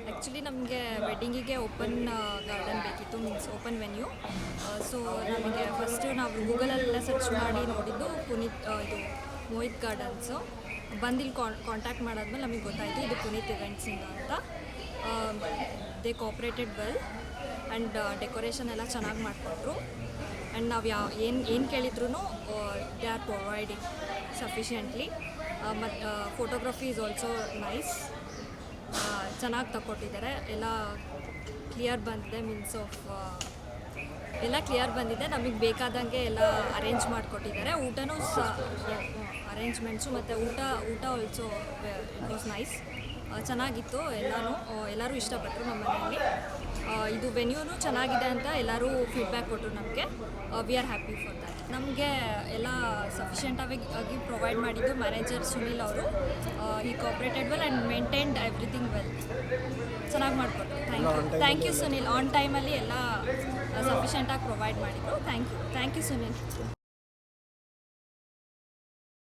Actually ನಮಗೆ ವೆಡ್ಡಿಂಗಿಗೆ open garden ಬೇಕಿತ್ತು, means open venue. So ನಮಗೆ ಫಸ್ಟು ನಾವು ಗೂಗಲಲ್ಲೆಲ್ಲ ಸರ್ಚ್ ಮಾಡಿ ನೋಡಿದ್ದು ಇದು ಮೋಹಿತ್ ಗಾರ್ಡನ್ಸು. ಬಂದಿಲ್ಲಿ ಕಾಂಟ್ಯಾಕ್ಟ್ ಮಾಡಾದ್ಮೇಲೆ ನಮಗೆ ಗೊತ್ತಾಯಿತು ಇದು ಪುನೀತ್ ಇವೆಂಟ್ಸಿಂದ ಅಂತ. ದೇ ಕೋಆಪ್ರೇಟೆಡ್ ವೆಲ್ ಆ್ಯಂಡ್ ಡೆಕೋರೇಷನ್ ಎಲ್ಲ ಚೆನ್ನಾಗಿ ಮಾಡಿಕೊಟ್ರು. ಆ್ಯಂಡ್ ನಾವು ಏನು ಕೇಳಿದ್ರು ದೇ ಆರ್ ಪ್ರೊವೈಡಿಂಗ್ ಸಫಿಷಿಯೆಂಟ್ಲಿ. ಮತ್ತು ಫೋಟೋಗ್ರಫಿ ಈಸ್ ಆಲ್ಸೋ ನೈಸ್. ಚೆನ್ನಾಗಿ ತಗೊಟ್ಟಿದ್ದಾರೆ. ಎಲ್ಲ ಕ್ಲಿಯರ್ ಬಂದಿದೆ, ಮೀನ್ಸ್ ಆಫ್ ಎಲ್ಲ ಕ್ಲಿಯರ್ ಬಂದಿದೆ. ನಮಗೆ ಬೇಕಾದಂಗೆ ಎಲ್ಲ ಅರೇಂಜ್ ಮಾಡಿಕೊಟ್ಟಿದ್ದಾರೆ. ಊಟನೂ ಅರೇಂಜ್ಮೆಂಟ್ಸು ಮತ್ತು ಊಟ ಆಲ್ಸೋ ಇಟ್ ವಾಸ್ ನೈಸ್. ಚೆನ್ನಾಗಿತ್ತು. ಎಲ್ಲರೂ ಇಷ್ಟಪಟ್ಟರು ನಮ್ಮ ಮನೆಯಲ್ಲಿ. ಇದು ವೆನ್ಯೂನು ಚೆನ್ನಾಗಿದೆ ಅಂತ ಎಲ್ಲರೂ ಫೀಡ್ಬ್ಯಾಕ್ ಕೊಟ್ಟರು ನಮಗೆ. We are happy for that. ನಮಗೆ ಎಲ್ಲ ಸಫಿಷಿಯೆಂಟಾಗಿ ಪ್ರೊವೈಡ್ ಮಾಡಿದ್ದು ಮ್ಯಾನೇಜರ್ ಸುನಿಲ್ ಅವರು. ಈ cooperated well and maintained everything well. ಚೆನ್ನಾಗಿ ಮಾಡಿಕೊಟ್ರು. Thank you Sunil. ಆನ್ ಟೈಮಲ್ಲಿ ಎಲ್ಲ ಸಫಿಷಿಯೆಂಟಾಗಿ ಪ್ರೊವೈಡ್ ಮಾಡಿದ್ರು. Thank you Sunil.